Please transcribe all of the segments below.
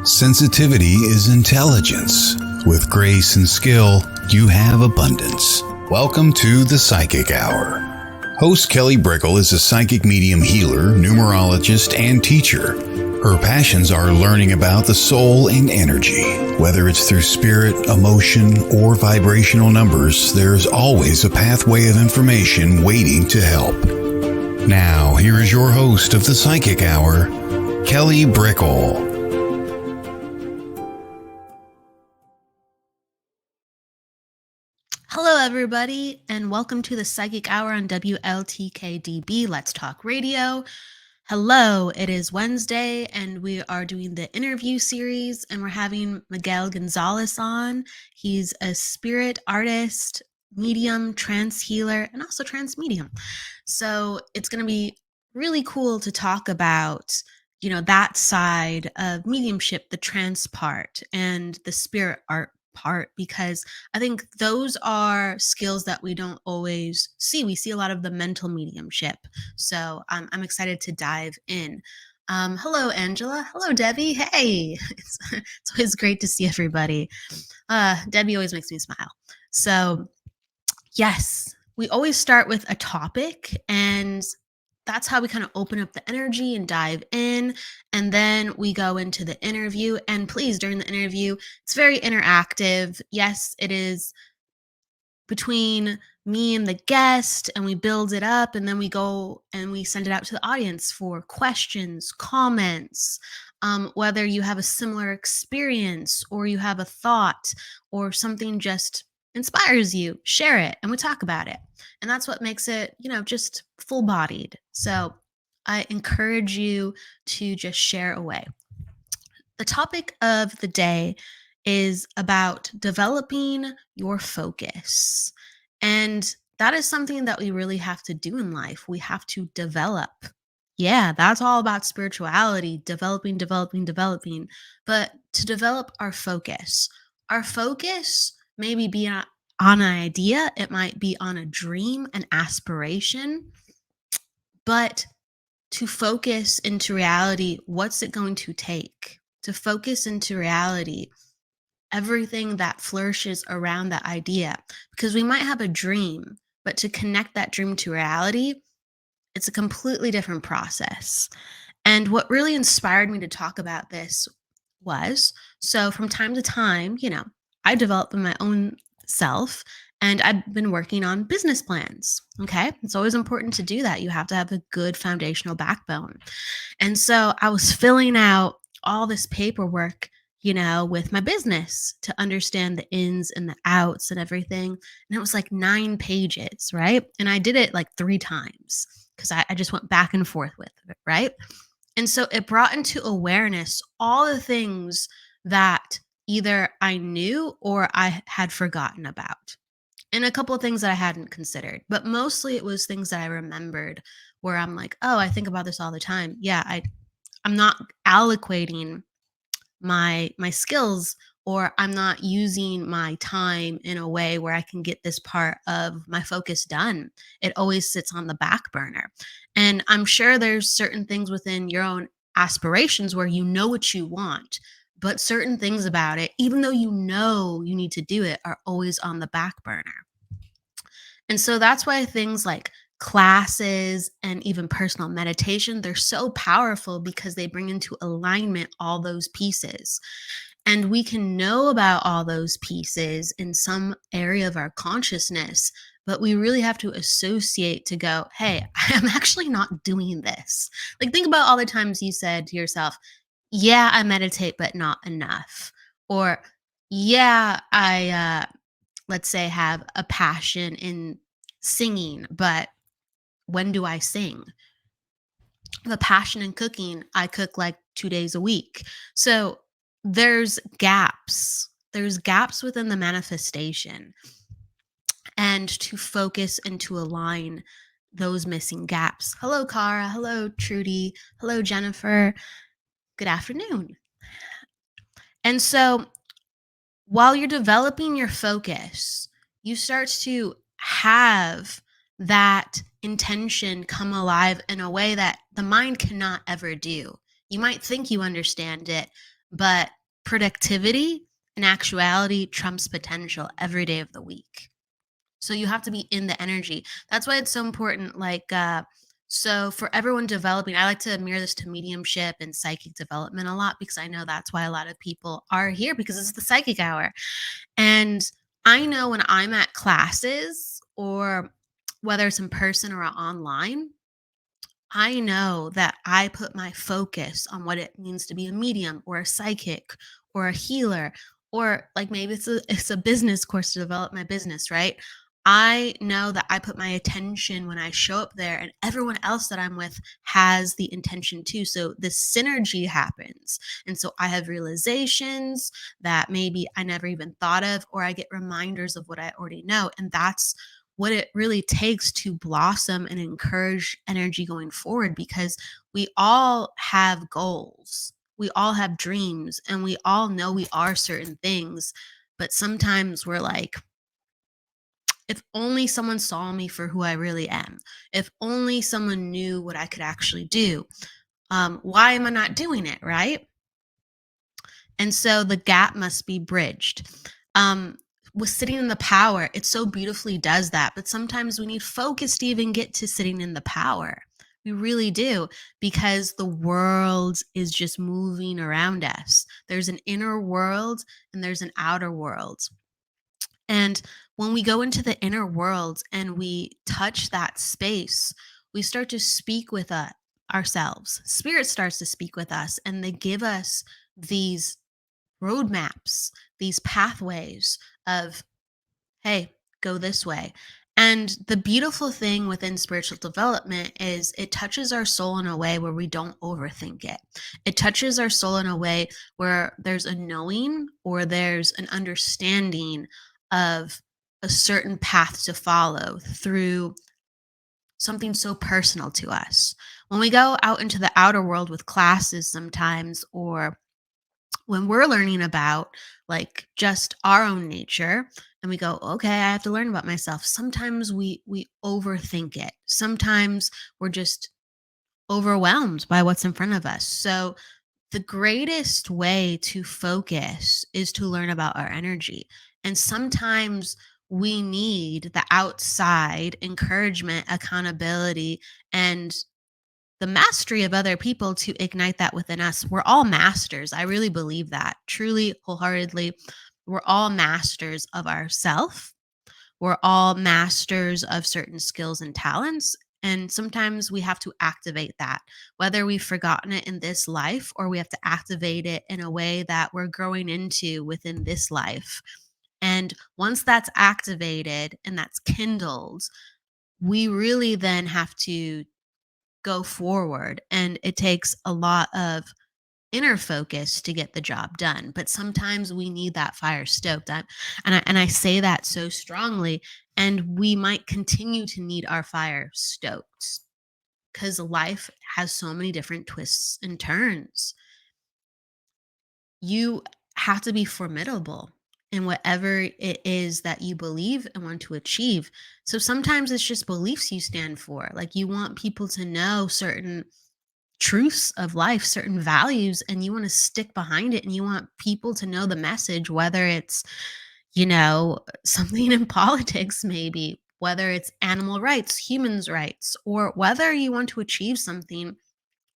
Sensitivity is intelligence. With grace and skill, you have abundance. Welcome to the Psychic Hour. Host Kelly Brickle is a psychic medium healer, numerologist, and teacher. Her passions are learning about the soul and energy. Whether it's through spirit, emotion, or vibrational numbers, there's always a pathway of information waiting to help. Now, here is your host of the Psychic Hour, Kelly Brickle. Hello, everybody, and welcome to the Psychic Hour on WLTKDB, Let's Talk Radio. Hello, it is Wednesday, and we are doing the interview series, and we're having Miguel Gonzalez on. He's a spirit artist, medium, trance healer, and also trance medium. So it's going to be really cool to talk about, that side of mediumship, the trance part, and the spirit art part, because I think those are skills that we don't always see. We see a lot of the mental mediumship. So I'm excited to dive in. Hello, Angela. Hello, Debbie. Hey, it's always great to see everybody. Debbie always makes me smile. So yes, we always start with a topic, and that's how we kind of open up the energy and dive in. And then we go into the interview. And please, during the interview, it's very interactive. Yes, it is between me and the guest, and we build it up, and then we go and we send it out to the audience for questions, comments, whether you have a similar experience or you have a thought or something just inspires you, share it, and we talk about it. And that's what makes it, just full-bodied. So I encourage you to just share away. The topic of the day is about developing your focus. And that is something that we really have to do in life. We have to develop. Yeah, that's all about spirituality, developing. But to develop our focus maybe be on an idea, it might be on a dream, an aspiration, but to focus into reality, what's it going to take? To focus into reality, everything that flourishes around that idea. Because we might have a dream, but to connect that dream to reality, it's a completely different process. And what really inspired me to talk about this was, so from time to time, I develop my own self, and I've been working on business plans. Okay. It's always important to do that. You have to have a good foundational backbone. And so I was filling out all this paperwork, with my business to understand the ins and the outs and everything. And it was like 9 pages, right? And I did it like 3 times because I just went back and forth with it, right? And so it brought into awareness all the things that either I knew or I had forgotten about. And a couple of things that I hadn't considered, but mostly it was things that I remembered where I'm like, oh, I think about this all the time. Yeah, I'm not allocating my skills, or I'm not using my time in a way where I can get this part of my focus done. It always sits on the back burner. And I'm sure there's certain things within your own aspirations where you know what you want, but certain things about it, even though you know you need to do it, are always on the back burner. And so that's why things like classes and even personal meditation, they're so powerful because they bring into alignment all those pieces. And we can know about all those pieces in some area of our consciousness, but we really have to associate to go, hey, I'm actually not doing this. Like, think about all the times you said to yourself, yeah, I meditate, but not enough. Or, yeah, I, let's say, have a passion in singing, but when do I sing? The passion in cooking, I cook like 2 days a week. So there's gaps. There's gaps within the manifestation. And to focus and to align those missing gaps. Hello, Cara. Hello, Trudy. Hello, Jennifer. Good afternoon. And so while you're developing your focus, you start to have that intention come alive in a way that the mind cannot ever do. You might think you understand it, but productivity in actuality trumps potential every day of the week. So you have to be in the energy. That's why it's so important. So for everyone developing, I like to mirror this to mediumship and psychic development a lot because I know that's why a lot of people are here because it's the psychic hour. And I know when I'm at classes or whether it's in person or online, I know that I put my focus on what it means to be a medium or a psychic or a healer, or like maybe it's a business course to develop my business, right? I know that I put my attention when I show up there, and everyone else that I'm with has the intention too. So this synergy happens. And so I have realizations that maybe I never even thought of, or I get reminders of what I already know. And that's what it really takes to blossom and encourage energy going forward because we all have goals. We all have dreams and we all know we are certain things. But sometimes we're like, if only someone saw me for who I really am, if only someone knew what I could actually do. Why am I not doing it? Right. And so the gap must be bridged. Um, with sitting in the power, it so beautifully does that. But sometimes we need focus to even get to sitting in the power. We really do, because the world is just moving around us. There's an inner world and there's an outer world. And when we go into the inner world and we touch that space, we start to speak with ourselves. Spirit starts to speak with us and they give us these roadmaps, these pathways of, hey, go this way. And the beautiful thing within spiritual development is it touches our soul in a way where we don't overthink it. It touches our soul in a way where there's a knowing or there's an understanding of a certain path to follow through something so personal to us. When we go out into the outer world with classes sometimes, or when we're learning about like just our own nature and we go, okay, I have to learn about myself, sometimes we overthink it. Sometimes we're just overwhelmed by what's in front of us. So the greatest way to focus is to learn about our energy. And sometimes we need the outside encouragement, accountability, and the mastery of other people to ignite that within us. We're all masters. I really believe that, truly, wholeheartedly. We're all masters of ourself. We're all masters of certain skills and talents. And sometimes we have to activate that, whether we've forgotten it in this life or we have to activate it in a way that we're growing into within this life. And once that's activated and that's kindled, we really then have to go forward. And it takes a lot of inner focus to get the job done. But sometimes we need that fire stoked. And I say that so strongly. And we might continue to need our fire stoked because life has so many different twists and turns. You have to be formidable in whatever it is that you believe and want to achieve. So sometimes it's just beliefs you stand for. Like you want people to know certain truths of life, certain values, and you want to stick behind it and you want people to know the message, whether it's, something in politics, maybe, whether it's animal rights, humans' rights, or whether you want to achieve something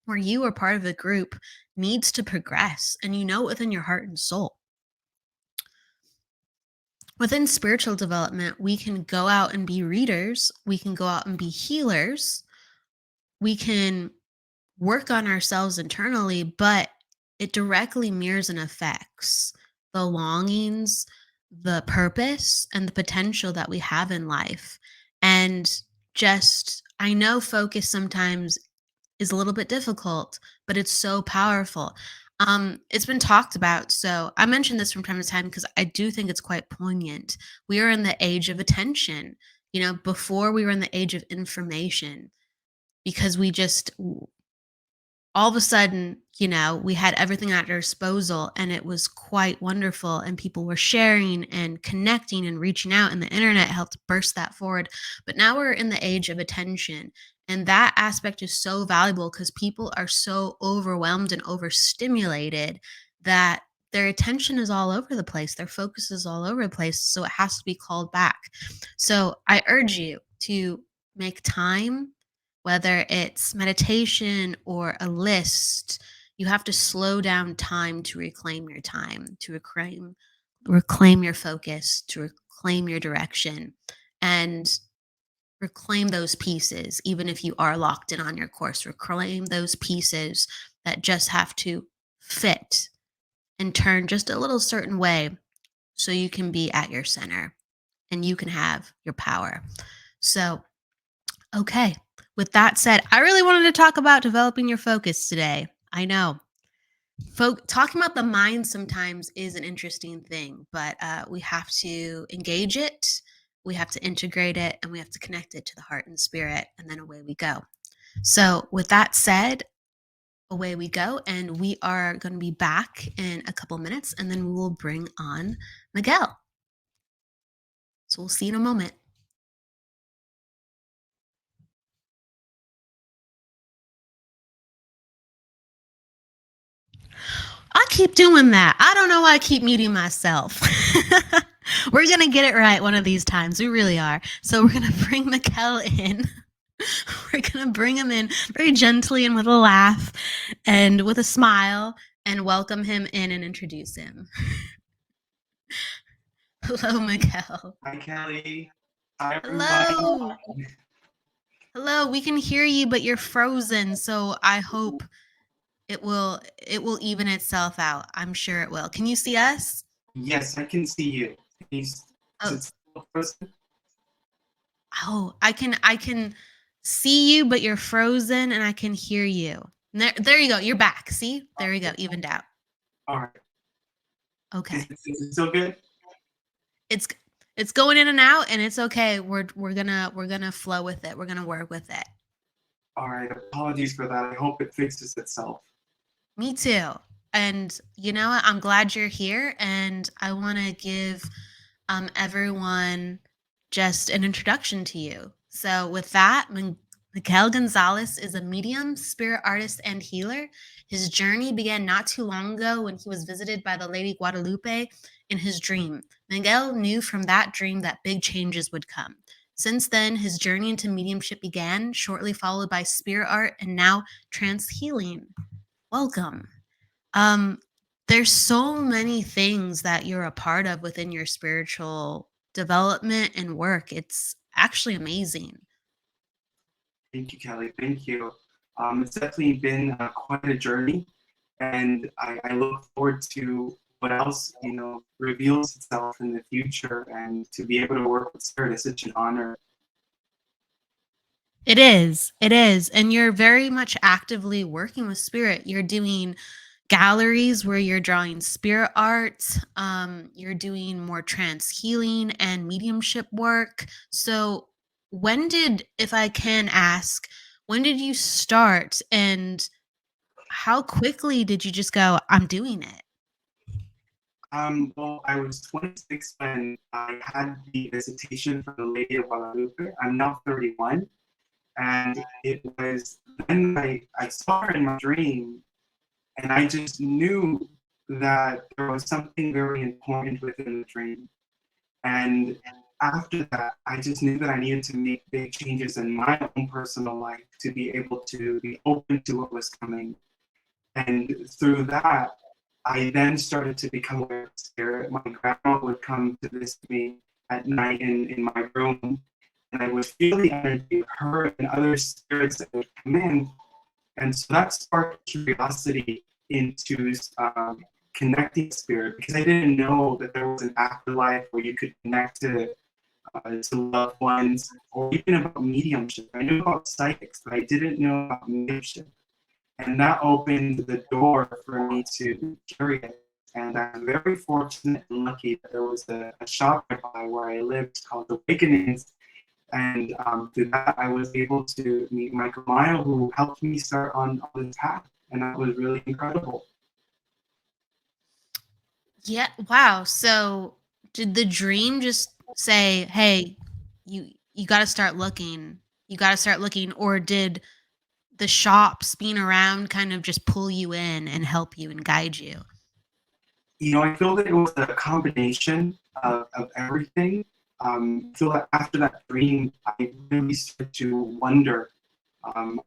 where you are part of a group needs to progress and you know it within your heart and soul. Within spiritual development, we can go out and be readers, we can go out and be healers, we can work on ourselves internally, but it directly mirrors and affects the longings, the purpose, and the potential that we have in life. And just, I know focus sometimes is a little bit difficult, but it's so powerful. It's been talked about. So I mention this from time to time because I do think it's quite poignant. We are in the age of attention. Before we were in the age of information because we just all of a sudden, we had everything at our disposal and it was quite wonderful and people were sharing and connecting and reaching out and the internet helped burst that forward. But now we're in the age of attention and that aspect is so valuable because people are so overwhelmed and overstimulated that their attention is all over the place, their focus is all over the place, so it has to be called back. So I urge you to make time, whether it's meditation or a list. You have to slow down time to reclaim your time, to reclaim your focus, to reclaim your direction, and reclaim those pieces. Even if you are locked in on your course, reclaim those pieces that just have to fit and turn just a little certain way so you can be at your center and you can have your power. So, okay. With that said, I really wanted to talk about developing your focus today. I know talking about the mind sometimes is an interesting thing, but we have to engage it, we have to integrate it, and we have to connect it to the heart and spirit, and then away we go. So, with that said, away we go, and we are going to be back in a couple minutes, and then we will bring on Miguel. So, we'll see you in a moment. I keep doing that. I don't know why I keep muting myself. We're going to get it right one of these times. We really are. So we're going to bring Miguel in. We're going to bring him in very gently and with a laugh and with a smile and welcome him in and introduce him. Hello, Miguel. Hi, Kelly. Hi, Hello. everyone. Hello. We can hear you, but you're frozen. So I hope it will even itself out. I'm sure it will. Can you see us? Yes, I can see you. Oh, I can see you, but you're frozen, and I can hear you. There you go. You're back. See? There you go. Evened out. All right. Okay. Is it still good? It's going in and out, and it's okay. We're gonna flow with it. We're gonna work with it. All right. Apologies for that. I hope it fixes itself. Me too. And you know what? I'm glad you're here, and I want to give everyone just an introduction to you. So, with that, Miguel Gonzalez is a medium, spirit artist, and healer. His journey began not too long ago when he was visited by the Lady Guadalupe in his dream. Miguel knew from that dream that big changes would come. Since then, his journey into mediumship began, shortly followed by spirit art and now trance healing. Welcome. There's so many things that you're a part of within your spiritual development and work. It's actually amazing. Thank you, Kelly. Thank you. It's definitely been quite a journey, and I look forward to what else reveals itself in the future, and to be able to work with Spirit is such an honor. It is. It is. And you're very much actively working with spirit. You're doing galleries where you're drawing spirit art. You're doing more trance healing and mediumship work. So, if I can ask, when did you start and how quickly did you just go, I'm doing it? Well, I was 26 when I had the visitation from the Lady of Guadalupe. I'm now 31. And it was then I saw her in my dream, and I just knew that there was something very important within the dream. And after that, I just knew that I needed to make big changes in my own personal life to be able to be open to what was coming. And through that, I then started to become aware of spirit. My grandma would come to visit me at night in my room, and I would feel the energy of her and other spirits that would come in. And so that sparked curiosity into connecting spirit, because I didn't know that there was an afterlife where you could connect to loved ones, or even about mediumship. I knew about psychics, but I didn't know about mediumship. And that opened the door for me to be curious. And I'm very fortunate and lucky that there was a shop nearby where I lived called Awakenings. And through that, I was able to meet Michael Mile, who helped me start on this path. And that was really incredible. Yeah. Wow. So did the dream just say, hey, you got to start looking. You got to start looking. Or did the shops being around kind of just pull you in and help you and guide you? I feel that it was a combination of everything. I feel that after that dream, I really started to wonder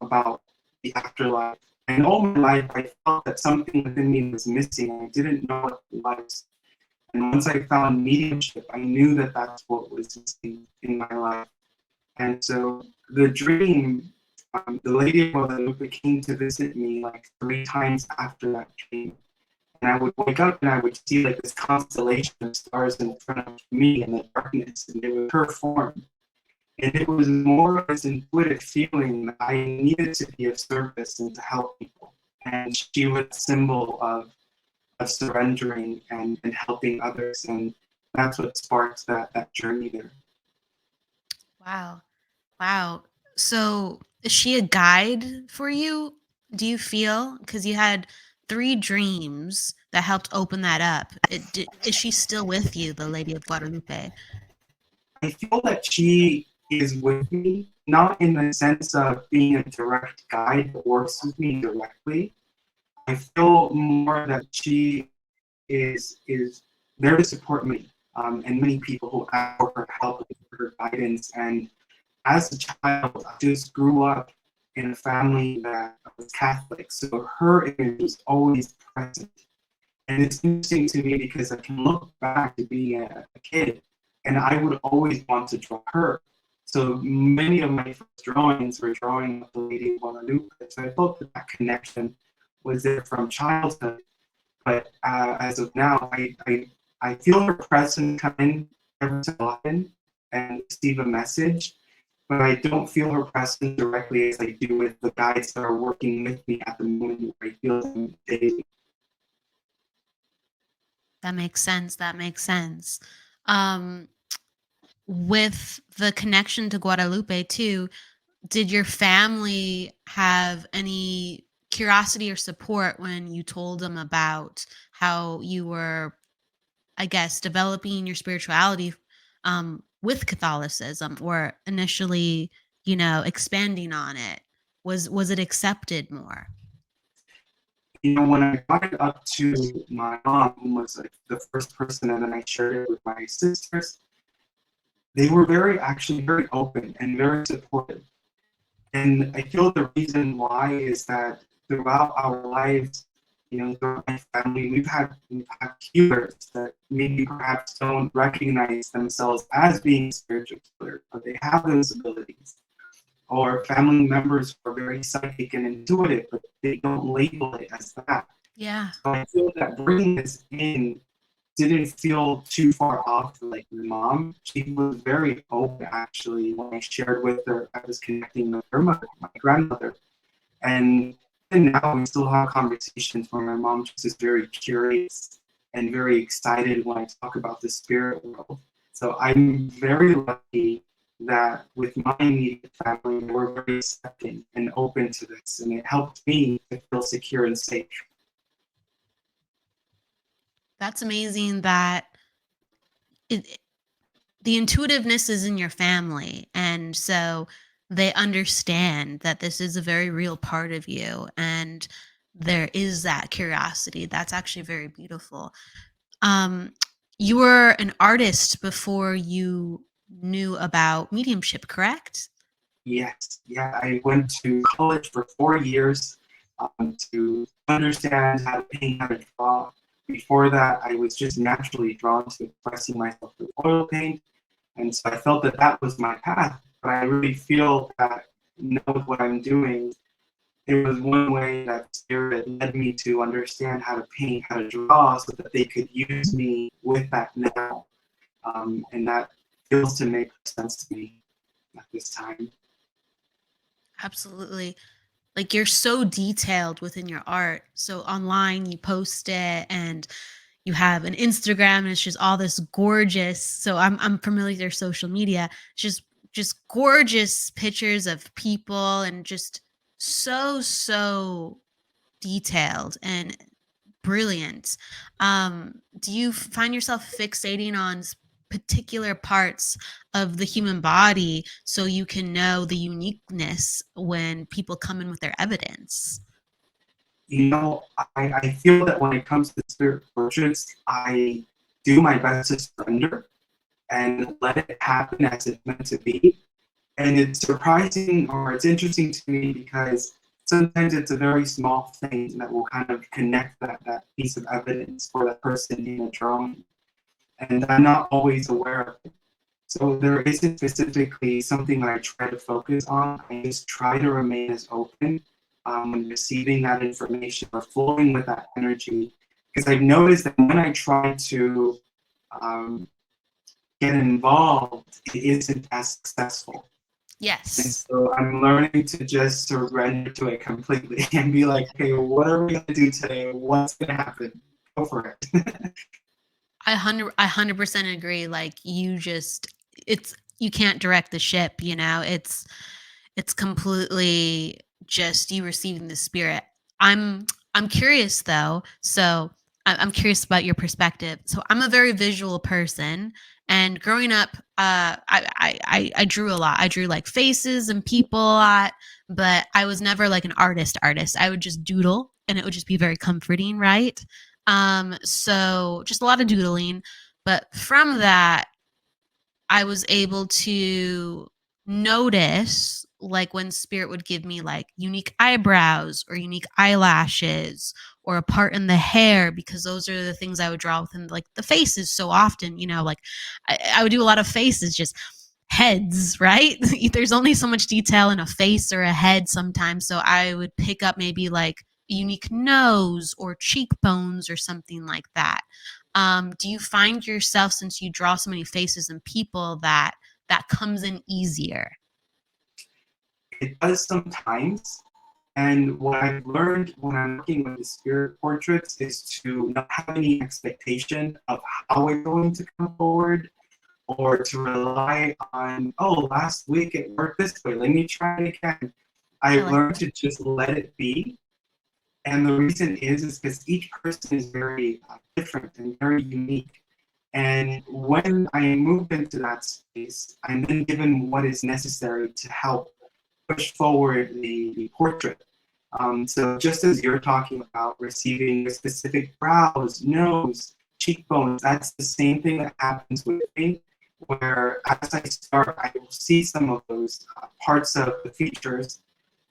about the afterlife. And all my life, I felt that something within me was missing. I didn't know what it was. And once I found mediumship, I knew that that's what was missing in my life. And so the dream, the Lady of Guadalupe came to visit me like 3 times after that dream. And I would wake up and I would see like this constellation of stars in front of me in the darkness, and it was her form. And it was more of this intuitive feeling that I needed to be of service and to help people. And she was a symbol of surrendering and helping others. And that's what sparked that journey there. Wow. Wow. So is she a guide for you? Do you feel, because you had three dreams that helped open that up? Is she still with you, the Lady of Guadalupe? I feel that she is with me, not in the sense of being a direct guide that works with me directly. I feel more that she is there to support me and many people who ask for her help and for her guidance. And as a child, I just grew up in a family that was Catholic, so her image was always present. And it's interesting to me because I can look back to being a kid, and I would always want to draw her. So many of my first drawings were drawing of the Lady of Guadalupe. So I felt that that connection was there from childhood. But as of now, I feel her presence come in every so often and receive a message, but I don't feel her presence directly as I do with the guides that are working with me at the moment where I feel them daily. That makes sense. That makes sense. Um, with the connection to Guadalupe too, did your family have any curiosity or support when you told them about how you were, I guess, developing your spirituality with Catholicism, or initially, expanding on it? Was it accepted more? When I brought it up to my mom, who was like the first person, and then I shared it with my sisters, they were actually very open and very supportive. And I feel the reason why is that throughout our lives, throughout my family, we've had healers that maybe perhaps don't recognize themselves as being spiritual healers, but they have those abilities. Or family members who are very psychic and intuitive, but they don't label it as that. Yeah. So I feel that bringing this in didn't feel too far off like my mom. She was very open actually when I shared with her. I was connecting with her mother, my grandmother. And now we still have conversations where my mom just is very curious and very excited when I talk about the spirit world. So I'm very lucky that with my immediate family, we're very accepting and open to this. And it helped me to feel secure and safe. That's amazing that it, the intuitiveness is in your family, and so they understand that this is a very real part of you, and there is that curiosity. That's actually very beautiful. um you were an artist before you knew about mediumship, correct? Yes, yeah, I went to college for 4 years to understand how to paint, how to draw. Before that, I was just naturally drawn to expressing myself with oil paint, and so I felt that that was my path. But I really feel that now with what I'm doing, it was one way that spirit led me to understand how to paint, how to draw, so that they could use me with that now, and that feels to make sense to me at this time. Absolutely. Like, you're so detailed within your art. So online you post it, and you have an Instagram, and it's just all this gorgeous. So I'm familiar with your social media. It's just gorgeous pictures of people, and just so detailed and brilliant. Do you find yourself fixating on particular parts of the human body so you can know the uniqueness when people come in with their evidence? I feel that when it comes to spirit portraits, I do my best to surrender and let it happen as it's meant to be. And it's surprising, or it's interesting to me, because sometimes it's a very small thing that will kind of connect that piece of evidence for that person in a drawing. And I'm not always aware of it. So there isn't specifically something that I try to focus on. I just try to remain as open when receiving that information or flowing with that energy. Because I've noticed that when I try to um, get involved, it isn't as successful. And Yes. so I'm learning to just surrender to it completely and be like, okay, well, what are we going to do today? What's going to happen? Go for it. I 100% agree. Like you can't direct the ship, it's completely just you receiving the spirit. I'm curious though. So I'm curious about your perspective. So I'm a very visual person, and growing up, I drew a lot. I drew like faces and people a lot, but I was never like an artist. I would just doodle, and it would just be very comforting, right? So just a lot of doodling. But from that, I was able to notice like when spirit would give me like unique eyebrows or unique eyelashes or a part in the hair, because those are the things I would draw within like the faces so often, like I would do a lot of faces, just heads, right? There's only so much detail in a face or a head sometimes. So I would pick up maybe like a unique nose or cheekbones or something like that. Do you find yourself, since you draw so many faces and people, that comes in easier? It does sometimes. And what I've learned when I'm working with the spirit portraits is to not have any expectation of how it's going to come forward, or to rely on, oh, last week it worked this way, let me try it again. I I've like learned that. to just let it be. And the reason is because each person is very different and very unique. And when I move into that space, I'm then given what is necessary to help push forward the portrait. So just as you're talking about receiving the specific brows, nose, cheekbones, that's the same thing that happens with me, where as I start, I will see some of those parts of the features,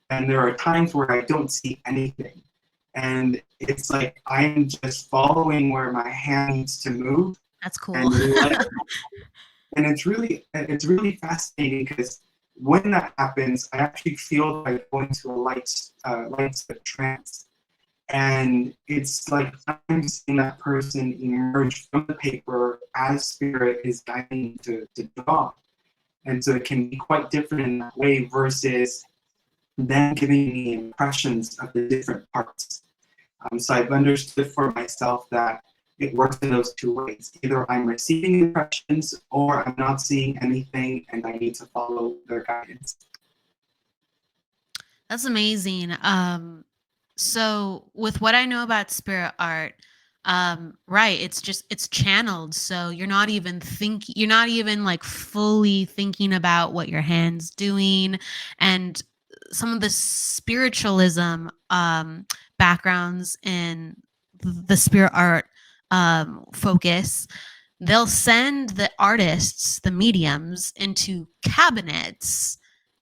and there are times where I don't see anything. And it's like I'm just following where my hand needs to move That's cool. and let it, and it's really fascinating, because when that happens, I actually feel like going to a light state trance, and it's like I'm seeing that person emerge from the paper as spirit is guiding to draw. And so it can be quite different in that way versus them giving me impressions of the different parts. So I've understood for myself that it works in those two ways. Either I'm receiving impressions or I'm not seeing anything and I need to follow their guidance. That's amazing. So with what I know about spirit art, right, it's channeled. So you're not even like fully thinking about what your hand's doing. And some of the spiritualism backgrounds in the spirit art focus, they'll send the artists, the mediums, into cabinets,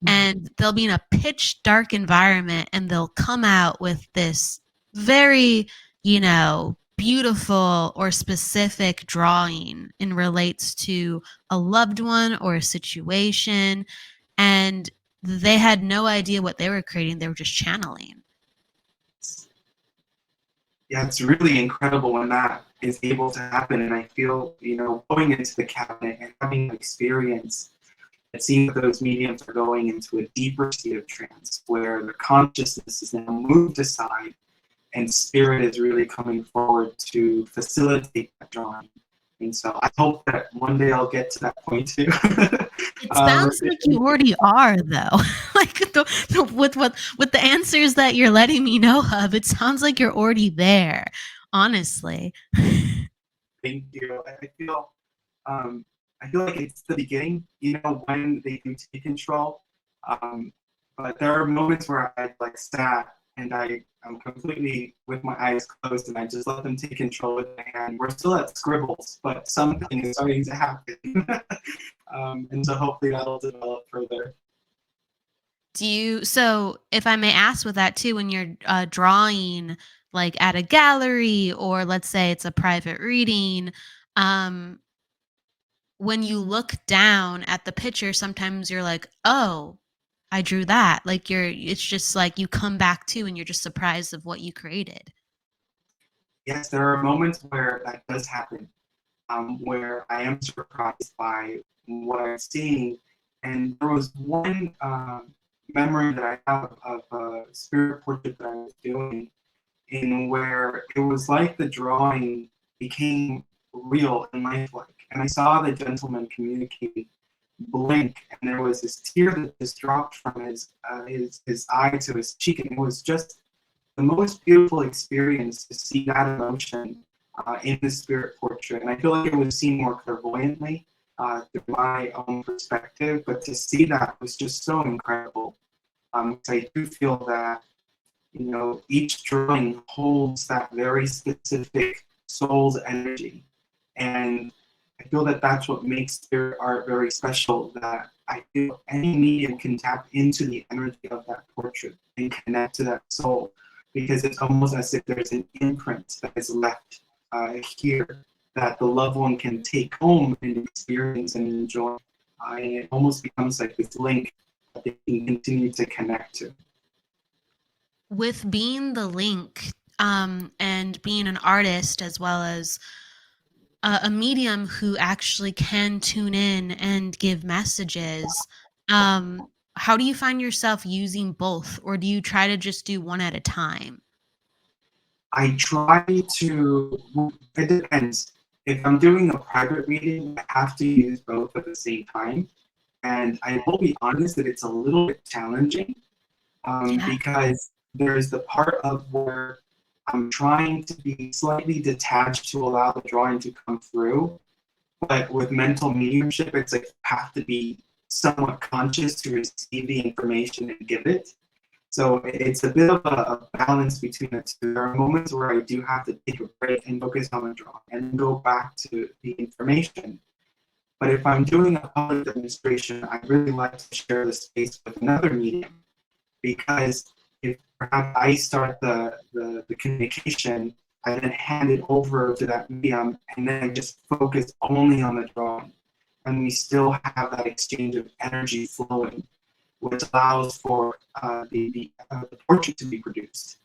and they'll be in a pitch dark environment, and they'll come out with this very, beautiful or specific drawing in relates to a loved one or a situation. And they had no idea what they were creating. They were just channeling. Yeah, it's really incredible when that is able to happen. And I feel, going into the cabinet and having an experience, it seems that those mediums are going into a deeper state of trance where their consciousness is now moved aside and spirit is really coming forward to facilitate that drawing. And so I hope that one day I'll get to that point too. It sounds like you already are, though. Like with the answers that you're letting me know of, it sounds like you're already there. Honestly. Thank you. Um, I feel like it's the beginning, when they do take control. Um, but there are moments where I like sat and I'm completely with my eyes closed, and I just let them take control with my hand. We're still at scribbles, but something is starting to happen. And so hopefully that'll develop further. So if I may ask with that too, when you're drawing like at a gallery, or let's say it's a private reading, um, when you look down at the picture, sometimes you're like, oh, I drew that. Like it's just like you come back to and you're just surprised of what you created. Yes, there are moments where that does happen, where I am surprised by what I'm seeing. And there was one memory that I have of a spirit portrait that I was doing, in where it was like the drawing became real and lifelike. And I saw the gentleman communicating blink, and there was this tear that just dropped from his eye to his cheek, and it was just the most beautiful experience to see that emotion in the spirit portrait. And I feel like it was seen more clairvoyantly through my own perspective, but to see that was just so incredible. I do feel that, you know, each drawing holds that very specific soul's energy. And I feel that that's what makes spirit art very special, that I feel any medium can tap into the energy of that portrait and connect to that soul, because it's almost as if there's an imprint that is left here that the loved one can take home and experience and enjoy. And it almost becomes like this link that they can continue to connect to. With being the link, and being an artist as well as a medium who actually can tune in and give messages, how do you find yourself using both, or do you try to just do one at a time? I try to, it depends. If I'm doing a private reading, I have to use both at the same time. And I will be honest that it's a little bit challenging, Yeah. because there's the part of where I'm trying to be slightly detached to allow the drawing to come through. But with mental mediumship, it's like you have to be somewhat conscious to receive the information and give it. So it's a bit of a balance between the two. There are moments where I do have to take a break and focus on the drawing and go back to the information. But if I'm doing a public demonstration, I really like to share the space with another medium, because if perhaps I start the communication, I then hand it over to that medium, and then I just focus only on the drawing. And we still have that exchange of energy flowing, which allows for the portrait to be produced.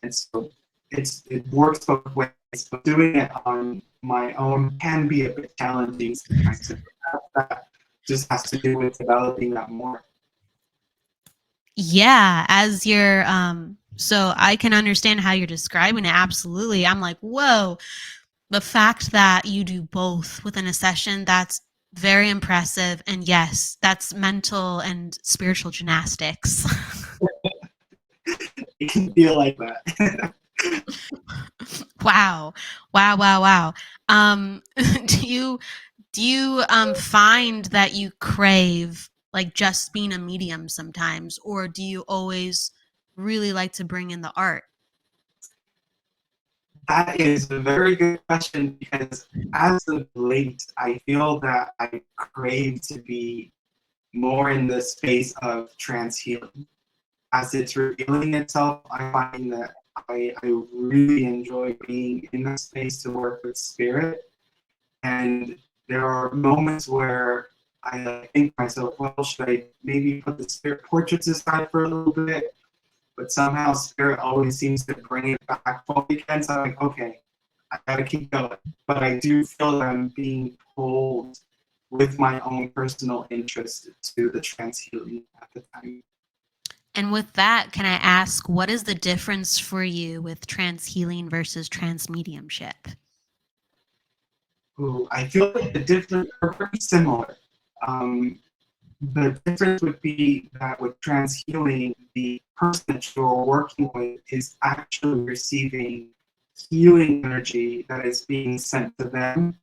And so it works both ways, but doing it on my own can be a bit challenging sometimes. And that just has to do with developing that more. Yeah, as you're so I can understand how you're describing it. Absolutely. I'm like, whoa, the fact that you do both within a session, that's very impressive. And yes, that's mental and spiritual gymnastics. It can feel like that. Wow. Wow, wow, wow. Um do you find that you crave like just being a medium sometimes, or do you always really like to bring in the art? That is a very good question, because as of late, I feel that I crave to be more in the space of trance healing. As it's revealing itself, I find that I really enjoy being in that space to work with spirit. And there are moments where I think to myself, well, should I maybe put the spirit portraits aside for a little bit? But somehow spirit always seems to bring it back full again. So I'm like, okay, I gotta keep going. But I do feel that I'm being pulled with my own personal interest to the trance healing at the time. And with that, can I ask, what is the difference for you with trance healing versus trance mediumship? Ooh, I feel like the difference are very similar. Um, the difference would be that with trance healing, the person that you're working with is actually receiving healing energy that is being sent to them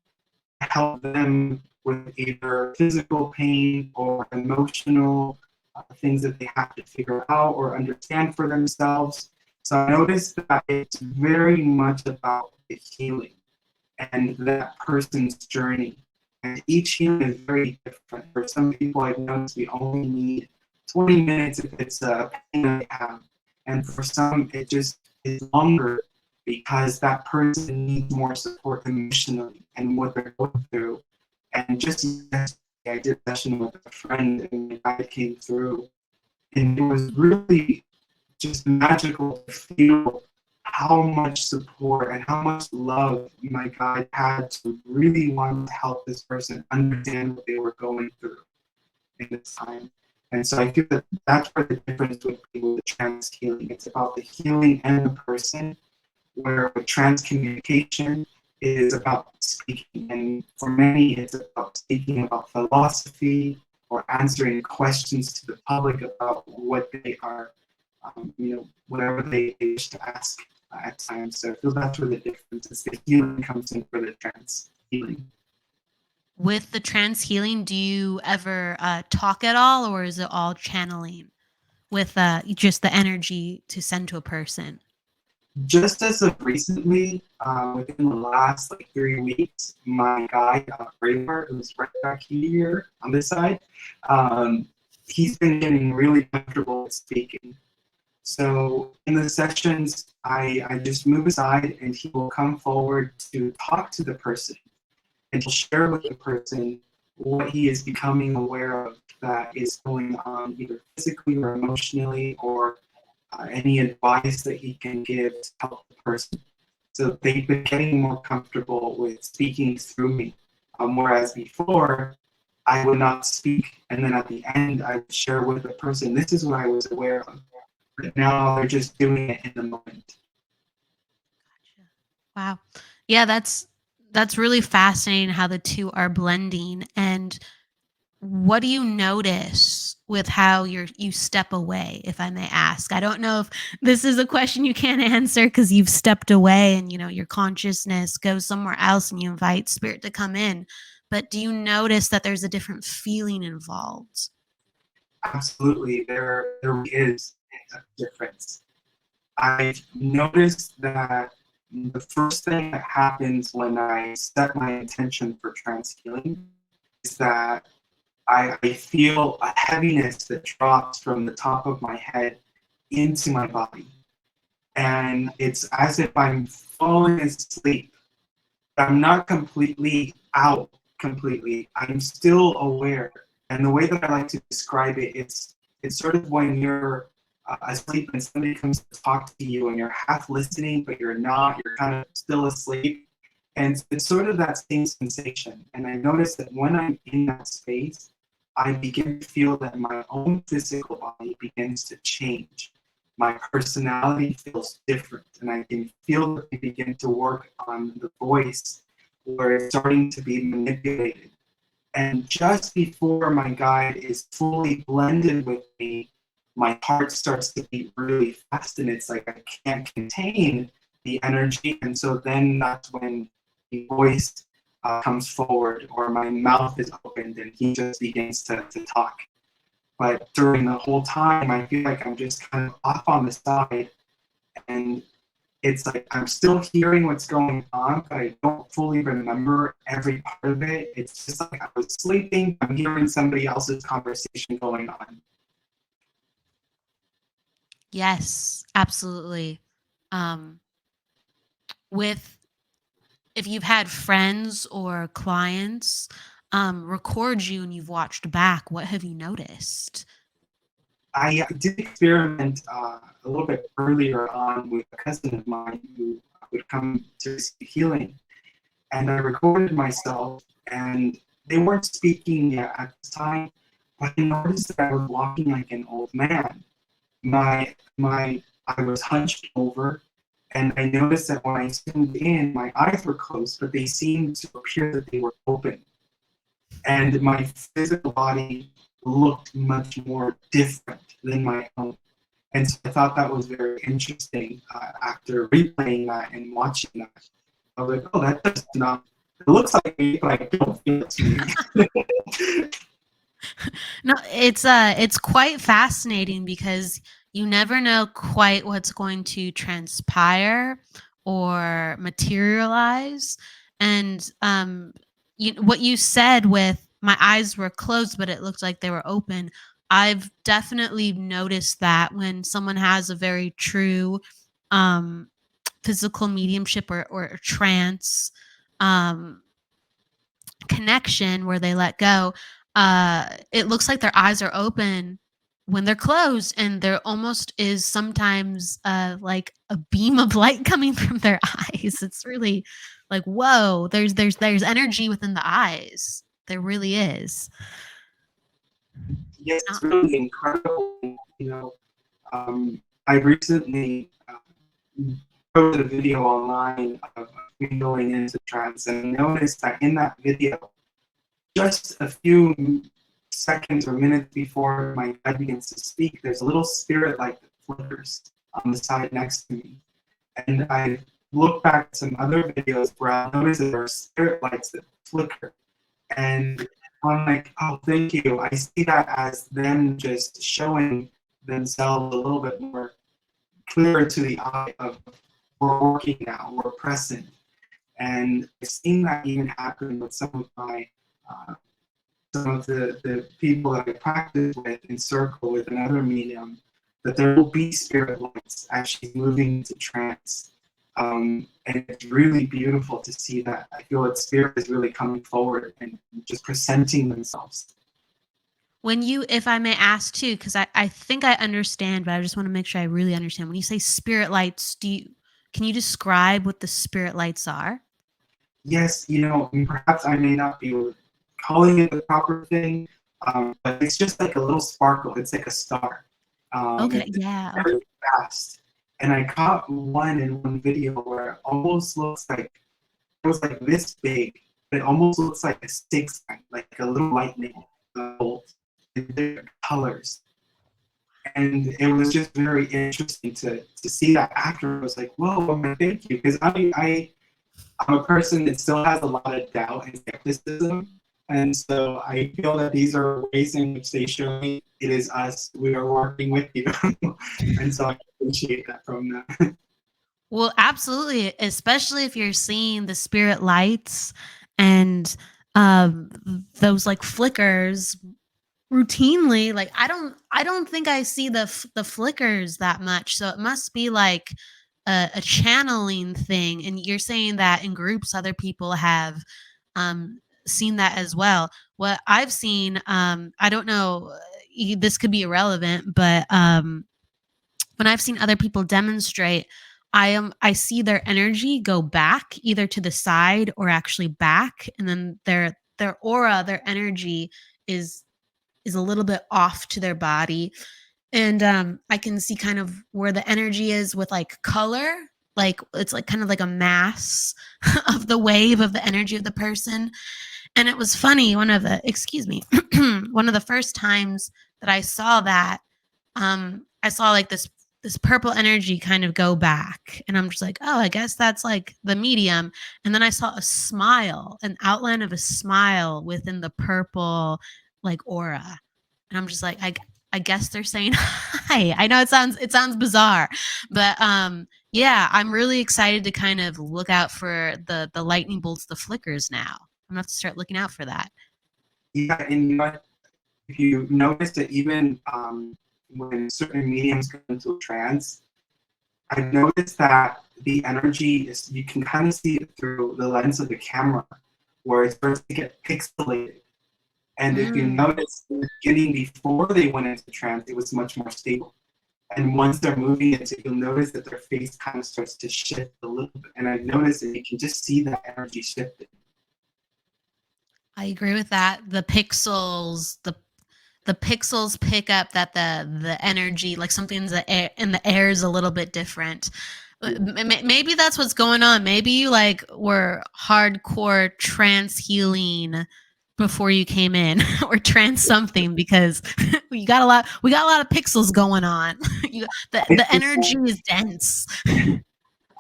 to help them with either physical pain or emotional things that they have to figure out or understand for themselves. So I noticed that it's very much about the healing and that person's journey. And each healing is very different. For some people, I've noticed we only need 20 minutes if it's a pain they have. And for some, it just is longer because that person needs more support emotionally and what they're going through. And just yesterday, I did a session with a friend, and the guy came through, and it was really just magical to feel how much support and how much love my guide had to really want to help this person understand what they were going through in this time. And so I feel that that's where the difference would be with the trance healing. It's about the healing and the person, where with trance communication is about speaking. And for many, it's about speaking about philosophy or answering questions to the public about what they are, whatever they wish to ask at times. So I feel that's where the difference is. The healing comes in for the trance healing. With the trance healing, do you ever talk at all, or is it all channeling with just the energy to send to a person? Just as of recently, within the last 3 weeks, my guide, Braver, who's right back here on this side, he's been getting really comfortable with speaking. So in the sessions, I just move aside and he will come forward to talk to the person, and he'll share with the person what he is becoming aware of that is going on either physically or emotionally, or any advice that he can give to help the person. So they've been getting more comfortable with speaking through me, whereas before I would not speak, and then at the end I would share with the person, this is what I was aware of. But now they're just doing it in the moment. Wow. Yeah, that's really fascinating how the two are blending. And what do you notice with how you step away, if I may ask? I don't know if this is a question you can't answer because you've stepped away and your consciousness goes somewhere else and you invite spirit to come in. But do you notice that there's a different feeling involved? Absolutely, there is a difference. I've noticed that the first thing that happens when I set my intention for trance healing is that I feel a heaviness that drops from the top of my head into my body. And it's as if I'm falling asleep. I'm not completely out completely. I'm still aware. And the way that I like to describe it, it's sort of when you're asleep and somebody comes to talk to you and you're half listening, but you're not, you're kind of still asleep. And it's sort of that same sensation. And I notice that when I'm in that space, I begin to feel that my own physical body begins to change. My personality feels different, and I can feel that we begin to work on the voice where it's starting to be manipulated. And just before my guide is fully blended with me, my heart starts to beat really fast, and it's like I can't contain the energy. And so then that's when the voice comes forward, or my mouth is opened and he just begins to talk. But during the whole time, I feel like I'm just kind of off on the side, and it's like I'm still hearing what's going on, but I don't fully remember every part of it. It's just like I was sleeping, I'm hearing somebody else's conversation going on. Yes, absolutely. Um, with if you've had friends or clients record you and you've watched back, what have you noticed? I did experiment a little bit earlier on with a cousin of mine who would come to receive healing, and I recorded myself, and they weren't speaking yet at the time, but I noticed that I was walking like an old man. I was hunched over, and I noticed that when I zoomed in, my eyes were closed, but they seemed to appear that they were open. And my physical body looked much more different than my own. And so I thought that was very interesting after replaying that and watching that. I was like, oh, that does not, it looks like me, but I don't feel it's me. No, it's quite fascinating because you never know quite what's going to transpire or materialize. And what you said with my eyes were closed, but it looked like they were open. I've definitely noticed that when someone has a very true um, physical mediumship or trance um, connection where they let go, it looks like their eyes are open when they're closed, and there almost is sometimes like a beam of light coming from their eyes. It's really like, whoa, there's energy within the eyes. There really is. Yes, it's really incredible. I recently posted a video online of me going into trance, and I noticed that in that video, just a few seconds or minutes before my guide begins to speak, there's a little spirit light that flickers on the side next to me. And I look back at some other videos where I notice that there are spirit lights that flicker. And I'm like, oh, thank you. I see that as them just showing themselves a little bit more clearer to the eye of, we're working now, we're present. And I've seen that even happen with some of the people that I practice with in circle with another medium, that there will be spirit lights actually moving into trance. And it's really beautiful to see that. I feel that spirit is really coming forward and just presenting themselves. When you, if I may ask too, because I think I understand, but I just want to make sure I really understand. When you say spirit lights, can you describe what the spirit lights are? Yes, perhaps I may not be calling it the proper thing, but it's just like a little sparkle. It's like a star. Okay, It's yeah. very Okay. fast. And I caught one in one video where it almost looks like it was like this big. It almost looks like a stick sign, like a little lightning bolt in different colors. And it was just very interesting to see that after. I was like, whoa, thank you. Because I'm a person that still has a lot of doubt and skepticism. And so I feel that these are ways in which they show me it is us. We are working with you. And so I appreciate that from them. Well, absolutely, especially if you're seeing the spirit lights and um, those like flickers routinely. Like I don't think I see the flickers that much. So it must be like a channeling thing. And you're saying that in groups, other people have seen that as well. What I've seen, I don't know, this could be irrelevant, but when I've seen other people demonstrate, I see their energy go back either to the side or actually back, and then their aura, their energy is a little bit off to their body. And I can see kind of where the energy is with like color, like it's like kind of like a mass of the wave of the energy of the person. And it was funny, excuse me, one of the first times that I saw that, I saw like this purple energy kind of go back, and I'm just like, oh, I guess that's like the medium. And then I saw a smile, an outline of a smile within the purple like aura, and I'm just like, I guess they're saying hi. I know it sounds bizarre, but yeah, I'm really excited to kind of look out for the lightning bolts, the flickers now. I'm gonna have to start looking out for that. Yeah, and if you notice that even when certain mediums go into a trance, I've noticed that the energy is, you can kind of see it through the lens of the camera, where it starts to get pixelated. And if you notice in the beginning, before they went into trance, it was much more stable. And once they're moving into it, you'll notice that their face kind of starts to shift a little bit. And I've noticed that you can just see that energy shifting. I agree with that. The pixels pick up that the energy, like something in the air is a little bit different. Maybe that's what's going on. Maybe you like were hardcore trance healing before you came in, or trance something, because we got a lot of pixels going on. The energy is dense.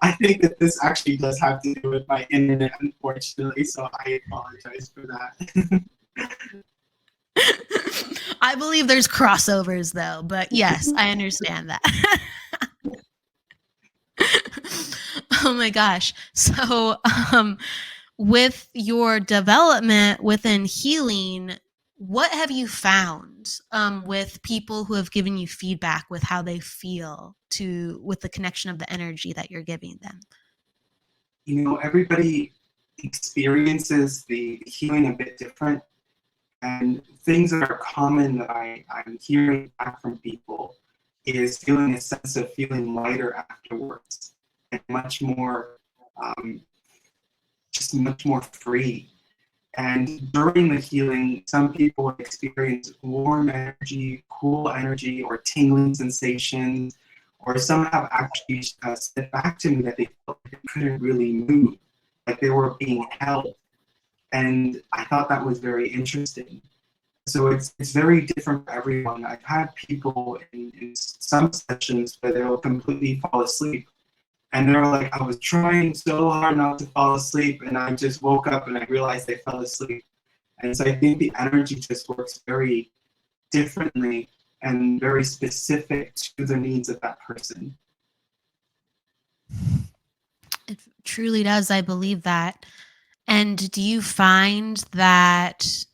I think that this actually does have to do with my internet, unfortunately, so I apologize for that. I believe there's crossovers though, but yes, I understand that. Oh my gosh. So, with your development within healing, what have you found with people who have given you feedback with how they feel with the connection of the energy that you're giving them? Everybody experiences the healing a bit different, and things that are common that I'm hearing back from people is feeling a sense of feeling lighter afterwards and much more, just much more free. And during the healing, some people experience warm energy, cool energy, or tingling sensations, or some have actually said back to me that they felt like they couldn't really move, like they were being held. And I thought that was very interesting. So it's very different for everyone. I've had people in some sessions where they'll completely fall asleep. And they're like, I was trying so hard not to fall asleep, and I just woke up and I realized they fell asleep. And so I think the energy just works very differently and very specific to the needs of that person. It truly does. I believe that. And do you find that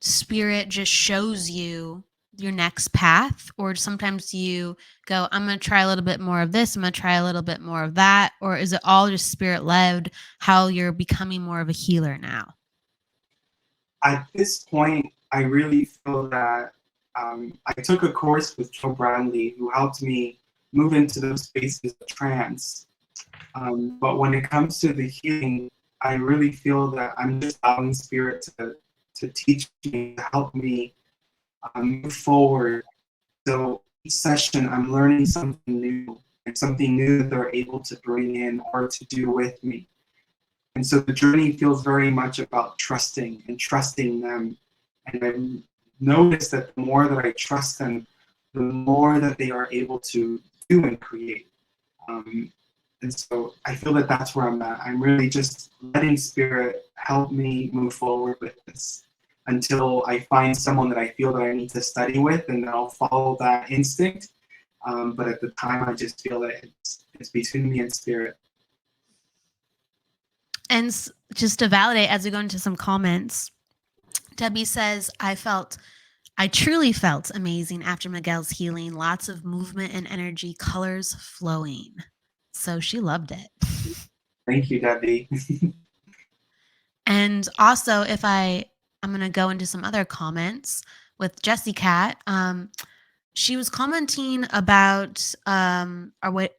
spirit just shows you your next path, or sometimes you go, I'm going to try a little bit more of this, I'm going to try a little bit more of that, or is it all just spirit led how you're becoming more of a healer now? At this point, I really feel that I took a course with Joe Bradley, who helped me move into those spaces of trance. But when it comes to the healing, I really feel that I'm just allowing spirit to teach me, to help me move forward. So each session, I'm learning something new, and something new that they're able to bring in or to do with me. And so the journey feels very much about trusting and trusting them. And I've noticed that the more that I trust them, the more that they are able to do and create. And so I feel that that's where I'm at. I'm really just letting spirit help me move forward with this until I find someone that I feel that I need to study with, and then I'll follow that instinct. But at the time, I just feel that it's between me and spirit. And just to validate, as we go into some comments, Debbie says, I truly felt amazing after Miguel's healing. Lots of movement and energy, colors flowing. So she loved it. Thank you, Debbie. And also, I'm going to go into some other comments with Jessie Cat. She was commenting about Our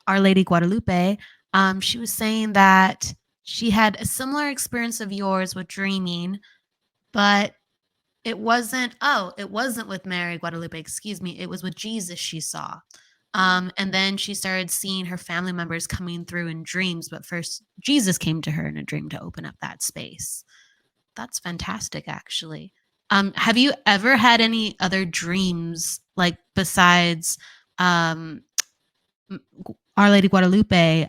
Lady Guadalupe. She was saying that she had a similar experience of yours with dreaming, but it wasn't with Mary Guadalupe, excuse me. It was with Jesus she saw. And then she started seeing her family members coming through in dreams, but first Jesus came to her in a dream to open up that space. That's fantastic, actually. Have you ever had any other dreams, like besides Our Lady Guadalupe,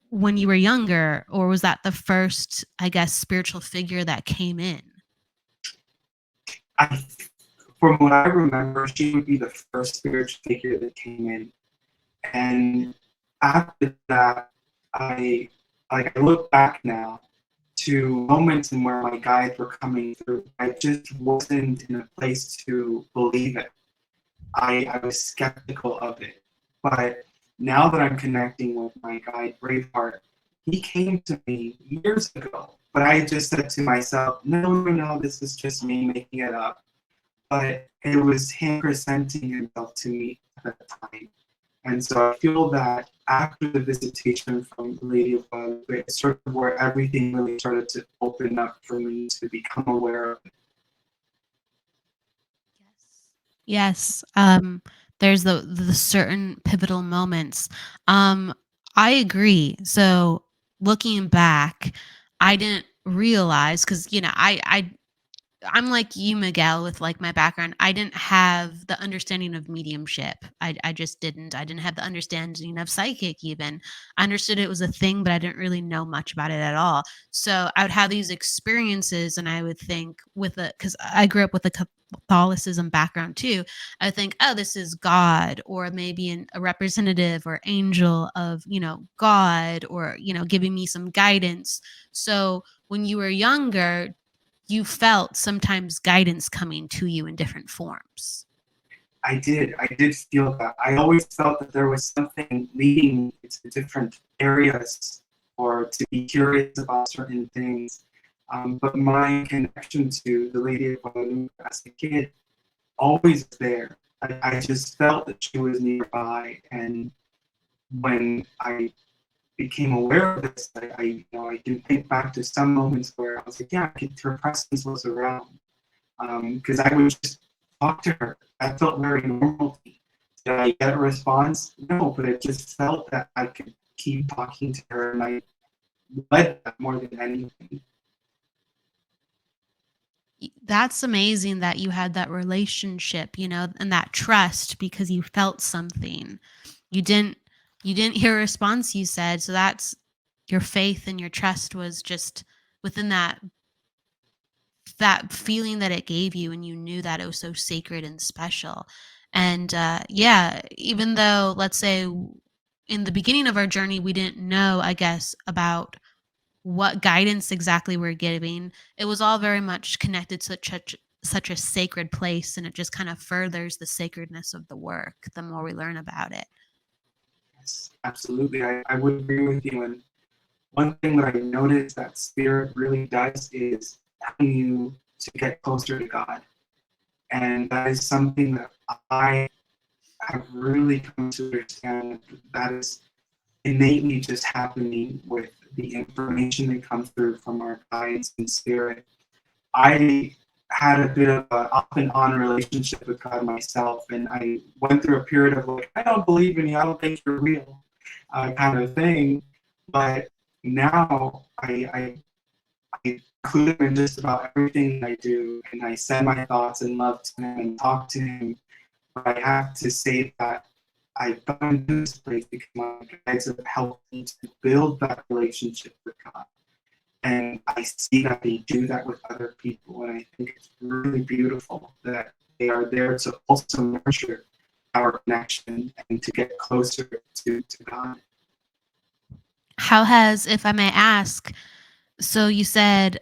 when you were younger, or was that the first, I guess, spiritual figure that came in? From what I remember, she would be the first spiritual figure that came in. And after that, I look back now to moments in where my guides were coming through. I just wasn't in a place to believe it. I was skeptical of it. But now that I'm connecting with my guide, Braveheart, he came to me years ago. But I just said to myself, no, this is just me making it up. But it was him presenting himself to me at the time. And so I feel that after the visitation from Lady of Guadalupe, it's sort of where everything really started to open up for me to become aware of it. Yes. There's the certain pivotal moments. I agree. So looking back, I didn't realize, because I I'm like you, Miguel, with like my background. I didn't have the understanding of mediumship. I just didn't. I didn't have the understanding of psychic even. I understood it was a thing, but I didn't really know much about it at all. So I would have these experiences and I would think with a because I grew up with a Catholicism background too. I would think, oh, this is God, or maybe a representative or angel of, God, or, giving me some guidance. So when you were younger, you felt sometimes guidance coming to you in different forms. I did. I did feel that. I always felt that there was something leading me to different areas or to be curious about certain things. But my connection to the Lady of Guadalupe as a kid always there. I just felt that she was nearby, and when I became aware of this, I can think back to some moments where I was like, yeah, her presence was around, because I would just talk to her. That felt very normal to me. Did I get a response? No, but it just felt that I could keep talking to her, and I led that more than anything. That's amazing that you had that relationship, and that trust because you felt something. You didn't you didn't hear a response, you said. So that's your faith and your trust was just within that feeling that it gave you, and you knew that it was so sacred and special. And yeah, even though, let's say, in the beginning of our journey we didn't know, I guess, about what guidance exactly we're giving, it was all very much connected to such a sacred place, and it just kind of furthers the sacredness of the work the more we learn about it. Yes, absolutely. I would agree with you. And one thing that I noticed that spirit really does is helping you to get closer to God. And that is something that I have really come to understand that is innately just happening with the information that comes through from our guides and spirit. I had a bit of an off and on relationship with God myself, and I went through a period of like, I don't believe in you, I don't think you're real, kind of thing. But now I include him in just about everything I do, and I send my thoughts and love to him and talk to him. But I have to say that I found this place because my guides have helped me to build that relationship with God. And I see that they do that with other people, and I think it's really beautiful that they are there to also nurture our connection and to get closer to God. How has, if I may ask, so you said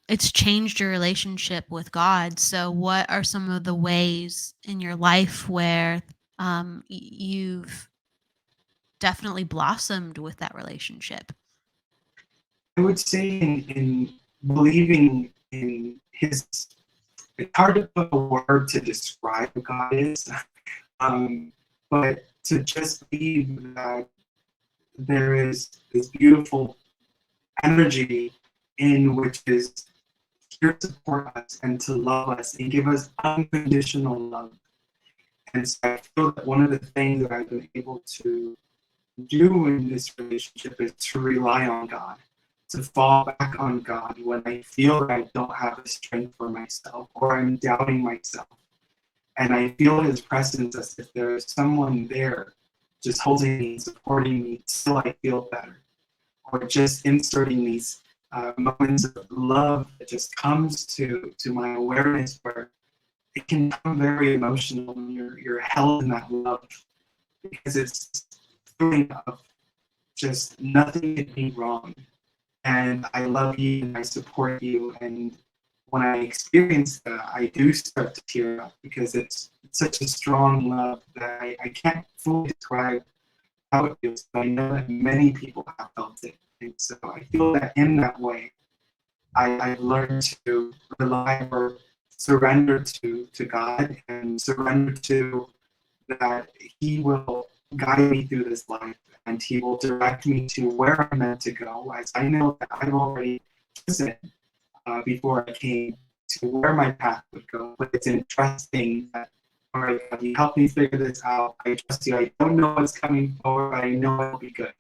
it's changed your relationship with God. So what are some of the ways in your life where you've definitely blossomed with that relationship? I would say in believing in His, it's hard to put a word to describe who God is, um, but to just believe that there is this beautiful energy in which is here to support us and to love us and give us unconditional love. And so I feel that one of the things that I've been able to do in this relationship is to rely on God, to fall back on God when I feel that I don't have the strength for myself or I'm doubting myself. And I feel His presence as if there is someone there just holding me, supporting me till I feel better, or just inserting these moments of love that just comes to my awareness where it can become very emotional when you're held in that love because it's feeling of just nothing can be wrong. And I love you and I support you. And when I experience that, I do start to tear up because it's such a strong love that I can't fully describe how it feels, but I know that many people have felt it. And so I feel that in that way, I've learned to rely or surrender to God and surrender to that He will guide me through this life and He will direct me to where I'm meant to go, as I know that I've already chosen before I came to where my path would go. But it's in trusting that, all right, God, you help me figure this out. I trust you. I don't know what's coming forward, but I know it'll be good.